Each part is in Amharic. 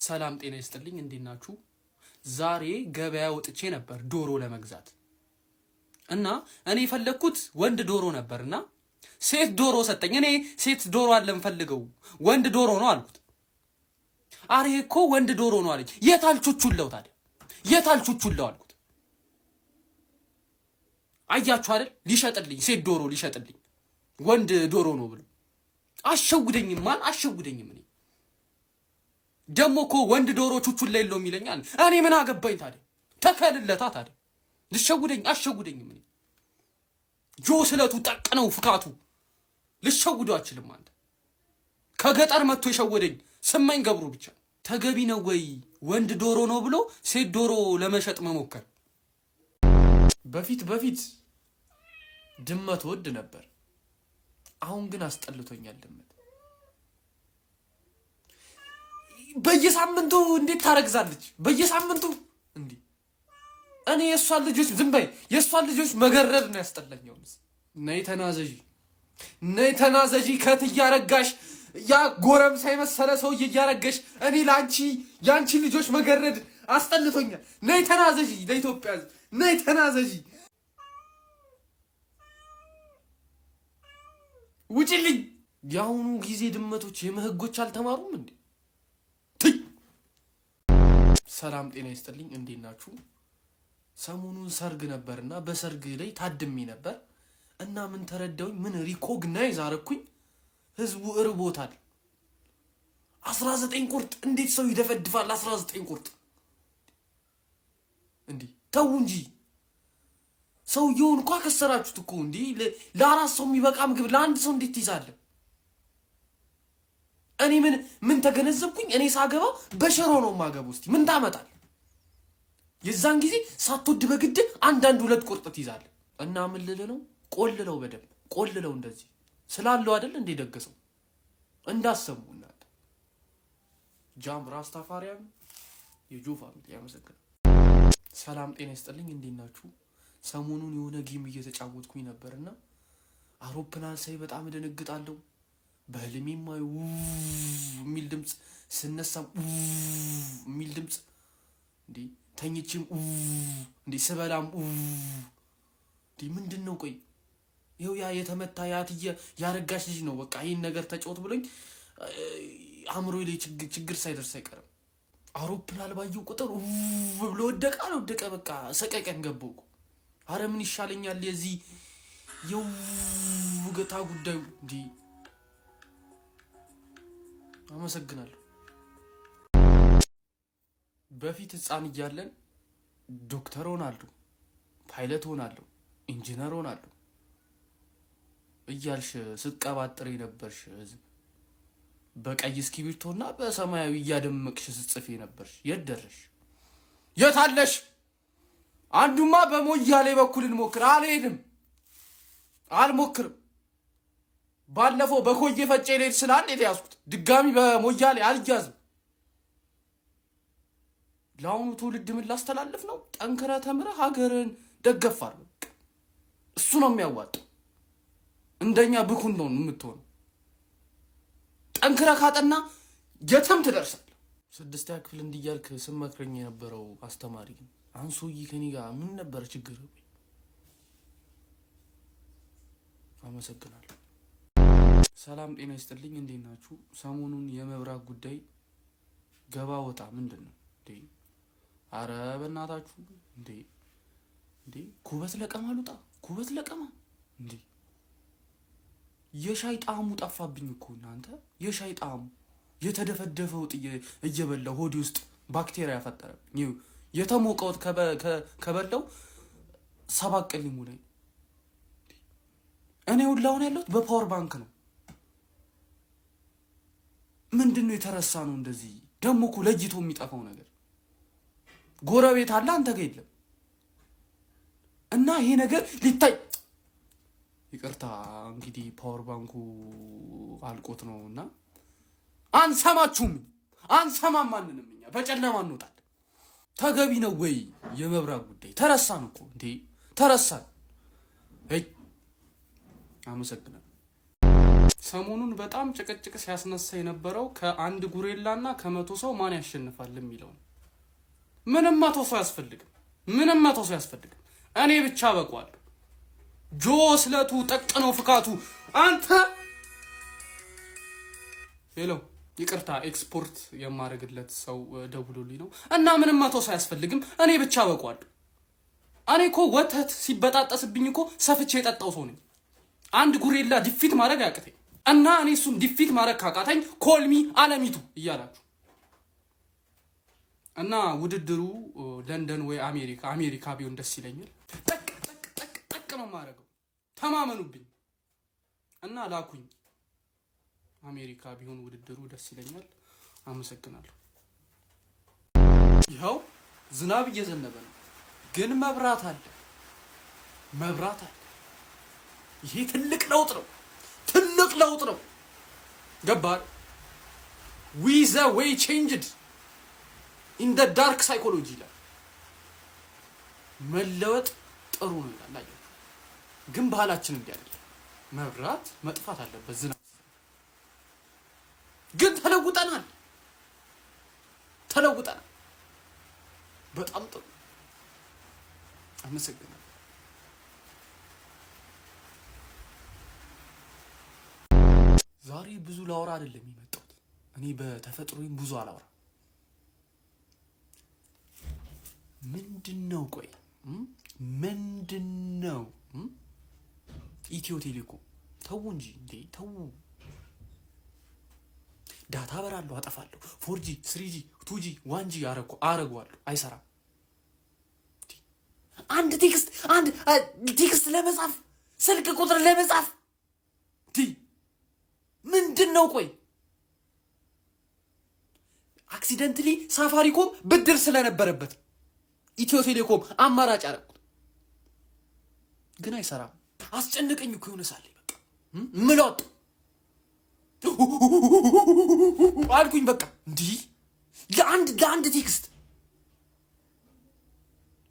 ሰላም ጤና ይስጥልኝ እንዴት ናችሁ? ዛሬ ገበያ ወጥቼ ነበር ዶሮ ለመግዛት እና እኔ የፈለኩት ወንድ ዶሮ ነበርና ሴት ዶሮ ሰጠኝ። እኔ ሴት ዶሮ አይደለም ፈልገው ወንድ ዶሮ ነው አልኩት። አሬ እኮ ወንድ ዶሮ ነው አለኝ። የታልቹቹለው ታዲያ የታልቹቹለው አልኩት። አያችሁ አይደል ሊሸጥልኝ ሴት ዶሮ ሊሸጥልኝ ወንድ ዶሮ ነው ብሎ አሸውደኝም ማን አሸውደኝም። እኔ ደሞ እኮ ወንድ ዶሮ ቹቹላ የለውም ይለኛል። እኔ ምን አገባኝ ታዲያ ተከልለታ ታዲያ ልሸውደኝ አሸውደኝም። እኔ ጆ ስለቱ ጠቅ ነው ፍካቱ ልሸውደው አችልም። አንተ ከገጠር መጥቶ የሸወደኝ ስመኝ ገብሩ ብቻ ተገቢ ነው ወይ ወንድ ዶሮ ነው ብሎ ሴት ዶሮ ለመሸጥ መሞከር? በፊት ድመት ወድ ነበር፣ አሁን ግን አስጠልቶኛል ድመት። በየሳምንቱ እንዴት ታረግዛለች? በየሳምንቱ እንዴ! እኔ የሷን ልጆች ዝም በይ፣ የሷን ልጆች መገረድ ነው ያስጠላኛው። ነይ ተናዘጂ ከት እያረጋሽ ያ ጎረምሳ የመሰለ ሰው እያረገሽ እኔ ላንቺ ያንቺ ልጆች መገረድ አስጠልቶኛል። ነይ ተናዘጂ፣ ለኢትዮጵያ ነይ ተናዘጂ። ውጪልኝ። ያሁኑ ጊዜ ድመቶች የመህጎች አልተማሩም እንዴ? ሰላም ጤና ይስጥልኝ እንዴት ናችሁ? ሰሞኑን ሰርግ ነበርና በሰርግ ላይ ታድሜ ነበር እና ምን ተረዳውኝ፣ ምን ሪኮግናይዝ አረኩኝ። ህዝቡ እርቦታል። 19 ቁርጥ እንዴት ሰው ይደፈድፋል? 19 ቁርጥ እንዴ! ተው እንጂ ሰውየውን እንኳን ከሰራችሁት እኮ እንዴ! ለአራት ሰው የሚበቃ ምግብ ለአንድ ሰው እንዴት ትይዛለህ? እኔ ምን ተገነዘብኩኝ? እኔ ሳገባ በሸሮ ነው ማገባው። እስቲ ምን ታመጣል? የዛን ጊዜ ሳትወድ በግድ አንዳንድ ሁለት ቁርጥ ትይዛለህ እና ምን ልል ነው? ቆልለው በደንብ ቆልለው እንደዚህ ስላለው አይደል እንደ ደገሰው እንዳሰሙ እናንተ ጃም ራስታፋሪያም የጆ ፋሚሊ ያመሰግናል። ሰላም ጤና ይስጥልኝ እንዴት ናችሁ? ሰሞኑን የሆነ ጌም እየተጫወትኩኝ ነበርና አውሮፕላን ሳይ በጣም እደነግጣለሁ። በህልሜም የሚል ድምጽ ስነሳም የሚል ድምጽ እንዴ ተኝቼም እንዴ ስበላም እንዴ ምንድነው? ቆይ ይኸው ያ የተመታ ያትየ ያረጋሽ ልጅ ነው። በቃ ይሄን ነገር ተጫወት ብሎኝ አእምሮዬ ላይ ችግር ሳይደርስ አይቀርም። አውሮፕላን ባየው ቁጥር ብሎ ወደቀ። በቃ ሰቀቀን ገባው። አረ ምን ይሻለኛል የዚህ የውገታ ጉዳዩ እንዴ። አመሰግናለሁ። በፊት ህፃን እያለን ዶክተር ሆናለሁ፣ ፓይለት ሆናለሁ፣ ኢንጂነር ሆናለሁ እያልሽ ስትቀባጥሪ ነበርሽ። ህዝብ በቀይ እስክሪብቶና በሰማያዊ እያደመቅሽ ስትጽፊ ነበርሽ። የት ደረሽ? የት አለሽ? አንዱማ በሞያሌ በኩል እንሞክር። አልሄድም፣ አልሞክርም። ባለፈው በኮዬ ፈጬ ልሄድ ስላል የተያዝኩት ድጋሚ በሞያሌ አልያዝም። ለአሁኑ ትውልድ ምን ላስተላልፍ ነው? ጠንክረህ ተምረህ ሀገርን ደገፋር። እሱ ነው የሚያዋጣው። እንደኛ ብኩን ነው የምትሆነው። ጠንክረህ ካጠና የትም ትደርሳለህ። 6ኛ ክፍል እንዲያልክ ስመክረኝ የነበረው አስተማሪ አንሶይ ከኔ ጋር ምን ነበር ችግር? አመሰግናለሁ። ሰላም ጤና ይስጥልኝ እንዴት ናችሁ? ሰሞኑን የመብራት ጉዳይ ገባ ወጣ ምንድነው እንዴ? አረ በእናታችሁ እንዴ ኩበት ለቀማ ልውጣ፣ ኩበት ለቀማ እንዴ! የሻይ ጣዕሙ ጠፋብኝ እኮ እናንተ። የሻይ ጣዕሙ የተደፈደፈው እየበላው ሆዲ ውስጥ ባክቴሪያ ያፈጠረብኝ። የተሞቀውት ከበላው 7 ቀን ሊሞላኝ። እኔ ሁላውን ያለሁት በፓወር ባንክ ነው። ምንድነው የተረሳ ነው እንደዚህ? ደሞ እኮ ለጅቶ የሚጠፋው ነገር ጎረቤት አለ አንተ ጋር የለም። እና ይሄ ነገር ሊታይ ይቅርታ እንግዲህ ፓወር ባንኩ አልቆት ነውና አንሰማችሁም፣ አንሰማም ማንንም። እኛ በጨለማ እንወጣለን። ተገቢ ነው ወይ የመብራት ጉዳይ? ተረሳን እኮ እንዴ ተረሳን። አመሰግናለሁ። ሰሞኑን በጣም ጭቅጭቅ ሲያስነሳ የነበረው ከአንድ ጉሬላና ከ100 ሰው ማን ያሸንፋል የሚለው ነው። ምንም 100 ሰው ያስፈልግም። ምንም 100 ሰው ያስፈልግም። እኔ ብቻ በቋለሁ። ጆ ስለቱ ጠቅነው ፍካቱ አንተ ሄሎ ይቅርታ ኤክስፖርት የማረግለት ሰው ደውሎልኝ ነው እና ምንም 100 ሰው ያስፈልግም። እኔ ብቻ በቋለሁ። እኔ እኮ ወተት ሲበጣጠስብኝ እኮ ሰፍቼ የጠጣው ሰው ነኝ። አንድ ጉሬላ ዲፊት ማድረግ ያቅተኝ እና እኔ እሱን ዲፊት ማድረግ ካቃተኝ ኮልሚ አለሚቱ እያላችሁ እና ውድድሩ ለንደን ወይ አሜሪካ ቢሆን ደስ ይለኛል። ጠቅ ነው ማረገው። ተማመኑብኝ እና ላኩኝ። አሜሪካ ቢሆን ውድድሩ ደስ ይለኛል። አመሰግናለሁ። ይኸው ዝናብ እየዘነበ ነው፣ ግን መብራት አለ። ይሄ ትልቅ ለውጥ ነው። ገባር we the way changed in the dark psychology ላይ መለወጥ ጥሩ ነው ይላል። ግን ባህላችን እንዲህ አይደለም። መብራት መጥፋት አለበት። ዝናብ ግን ተለውጠናል። በጣም ጥሩ አመሰግናለሁ። ዛሬ ብዙ ላውራ አይደለም የመጣሁት። እኔ በተፈጥሮዬም ብዙ አላወራ። ምንድነው ኢትዮ ቴሌኮም ተው እንጂ እንዴ ተው። ዳታ በራለሁ፣ አጠፋለሁ። 4G 3G 2G 1G አረጋለሁ፣ አይሰራም። አንድ ቴክስት ለመጻፍ ስልክ ቁጥር ለመጻፍ ምንድነው? አክሲደንትሊ ሳፋሪኮም ብድር ስለነበረበት ኢትዮ ቴሌኮም አማራጭ አረኩት፣ ግን አይሰራም። አስጨነቀኝ እኮ የሆነ ሳለ በቃ ምሎጥ አልኩኝ። በቃ እንዲህ ለአንድ ቴክስት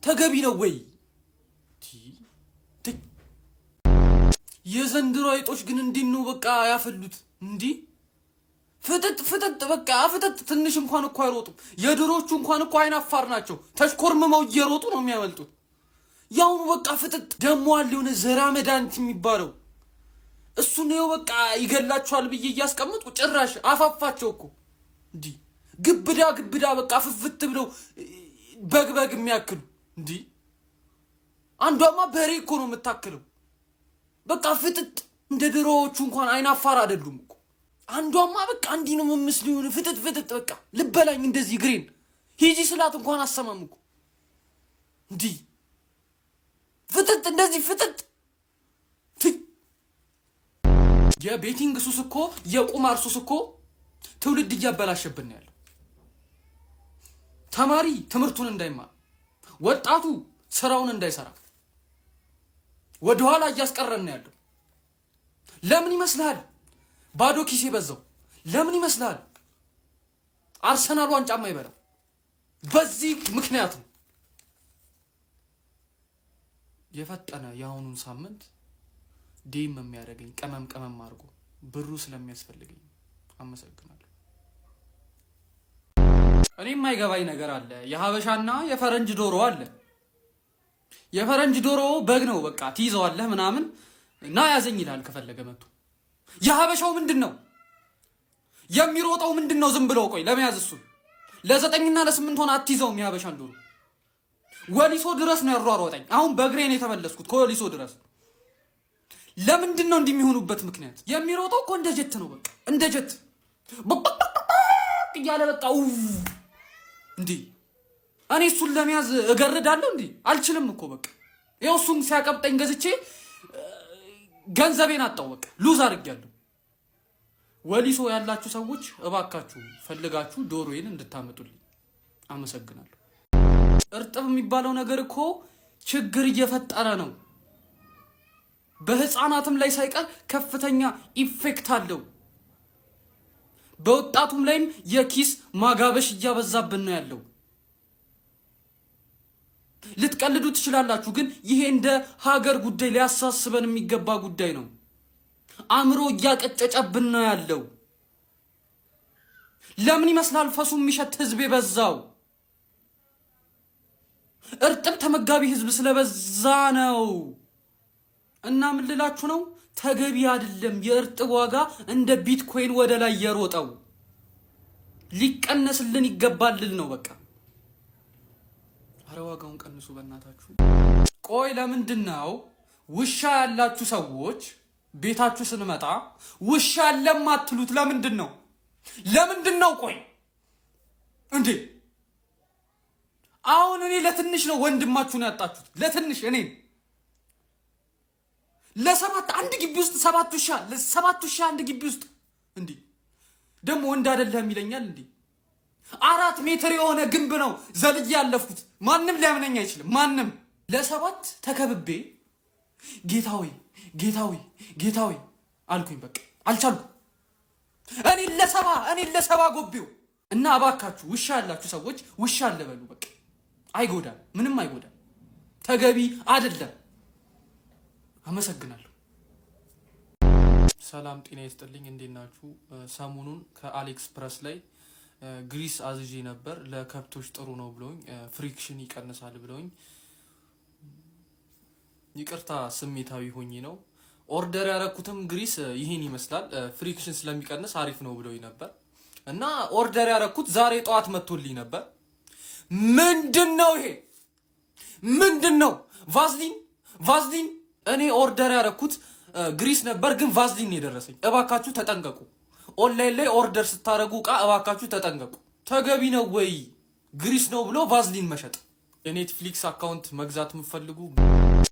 ተገቢ ነው ወይ? የዘንድሮ አይጦች ግን እንዲህ ነው በቃ ያፈሉት። እንዲህ ፍጥጥ በቃ ትንሽ እንኳን እኮ አይሮጡም። የድሮቹ እንኳን እኮ አይናፋር ናቸው። ተሽኮርምመው እየሮጡ ነው የሚያመልጡት። ያውኑ በቃ ፍጥጥ ደሞ አለ የሆነ ዘራ መድኃኒት የሚባለው እሱ ነው በቃ ይገላቸዋል ብዬ እያስቀመጥኩ ጭራሽ አፋፋቸው እኮ እንዲህ ግብዳ በቃ ፍፍት ብለው በግ የሚያክሉ እንዲህ። አንዷማ በሬ እኮ ነው የምታክለው። በቃ ፍጥጥ እንደ ድሮዎቹ እንኳን አይናፋር አይደሉም እኮ። አንዷማ በቃ እንዲህ ነው የምመስለው የሆነ ፍጥጥ በቃ ልበላኝ እንደዚህ ግሬን ሂጂ ስላት እንኳን አሰማም እኮ እንዲህ ፍጥጥ እንደዚህ ፍጥጥ። የቤቲንግ ሱስ እኮ የቁማር ሱስ እኮ ትውልድ እያበላሸብን ያለው። ተማሪ ትምህርቱን እንዳይማር፣ ወጣቱ ስራውን እንዳይሰራ ወደኋላ እያስቀረን ያለው። ለምን ይመስልሃል? ባዶ ኪስ የበዛው ለምን ይመስልሃል? አርሰናል ዋንጫማ ይበላል በዚህ ምክንያት ነው። የፈጠነ የአሁኑን ሳምንት ዴም የሚያደርገኝ ቀመም አድርጎ ብሩ ስለሚያስፈልገኝ አመሰግናለሁ። እኔ የማይገባኝ ነገር አለ። የሀበሻና የፈረንጅ ዶሮ አለ። የፈረንጅ ዶሮ በግ ነው በቃ ትይዘዋለህ ምናምን እና ያዘኝ ይላል ከፈለገ መጥቶ። የሀበሻው ምንድነው የሚሮጠው? ምንድነው ዝም ብለው ቆይ ለመያዝ እሱ ለ9 እና ለ8 ሆነ አትይዘውም። የሀበሻን ዶሮ ወሊሶ ድረስ ነው ያሯሯጠኝ። አሁን በእግሬን የተመለስኩት ከወሊሶ ድረስ። ለምንድነው እንደሚሆኑበት ምክንያት? የሚሮጠው እኮ እንደ ጀት ነው በቃ እንደ ጀት እያለ በቃ እንዴ። እኔ እሱን ለመያዝ እገርዳለሁ እንዴ? አልችልም እኮ በቃ ይኸው እሱን ሲያቀብጠኝ ገዝቼ ገንዘቤን አጣው በቃ ሉዝ አድርጌያለሁ። ወሊሶ ያላችሁ ሰዎች እባካችሁ ፈልጋችሁ ዶሮዬን እንድታመጡልኝ አመሰግናለሁ። እርጥብ የሚባለው ነገር እኮ ችግር እየፈጠረ ነው። በህፃናትም ላይ ሳይቀር ከፍተኛ ኢፌክት አለው። በወጣቱም ላይም የኪስ ማጋበሽ እያበዛብን ነው ያለው። ልትቀልዱ ትችላላችሁ፣ ግን ይሄ እንደ ሀገር ጉዳይ ሊያሳስበን የሚገባ ጉዳይ ነው። አእምሮ እያቀጨጨብን ነው ያለው። ለምን ይመስላል ፈሱ የሚሸት ህዝብ የበዛው? እርጥብ ተመጋቢ ህዝብ ስለበዛ ነው። እና ምን ልላችሁ ነው? ተገቢ አይደለም የእርጥብ ዋጋ እንደ ቢትኮይን ወደ ላይ የሮጠው። ሊቀነስልን ይገባል ነው በቃ። አረ ዋጋውን ቀንሱ በእናታችሁ። ቆይ ለምንድነው ውሻ ያላችሁ ሰዎች ቤታችሁ ስንመጣ ውሻ ለማትሉት? ለምንድነው? ቆይ እንዴ አሁን እኔ ለትንሽ ነው ወንድማችሁን ያጣችሁት። ለትንሽ እኔ ለሰባት አንድ ግቢ ውስጥ ሰባት ውሻ አንድ ግቢ ውስጥ እንዴ ደግሞ ወንድ አይደለም ይለኛል እንዴ? 4 ሜትር የሆነ ግንብ ነው ዘልዬ ያለፍኩት። ማንም ሊያምነኝ አይችልም። ማንም ለሰባት ተከብቤ ጌታዊ አልኩኝ። በቃ አልቻልኩም። እኔ ለሰባ ጎቤው እና እባካችሁ ውሻ ያላችሁ ሰዎች ውሻ አለበሉ። በቃ አይጎዳም፣ ምንም አይጎዳም። ተገቢ አይደለም። አመሰግናለሁ። ሰላም ጤና ይስጥልኝ። እንዴት ናችሁ? ሰሞኑን ከአሊኤክስፕረስ ላይ ግሪስ አዝዤ ነበር። ለከብቶች ጥሩ ነው ብለውኝ ፍሪክሽን ይቀንሳል ብለውኝ፣ ይቅርታ ስሜታዊ ሆኜ ነው። ኦርደር ያረኩትም ግሪስ ይሄን ይመስላል። ፍሪክሽን ስለሚቀንስ አሪፍ ነው ብለውኝ ነበር እና ኦርደር ያረኩት ዛሬ ጠዋት መጥቶልኝ ነበር። ምንድነው ይሄ? ምንድነው? ቫዝሊን እኔ ኦርደር ያረኩት ግሪስ ነበር፣ ግን ቫዝሊን የደረሰኝ። እባካችሁ ተጠንቀቁ። ኦንላይን ላይ ኦርደር ስታረጉ ዕቃ እባካችሁ ተጠንቀቁ። ተገቢ ነው ወይ ግሪስ ነው ብሎ ቫዝሊን መሸጥ? የኔትፍሊክስ አካውንት መግዛት የምትፈልጉ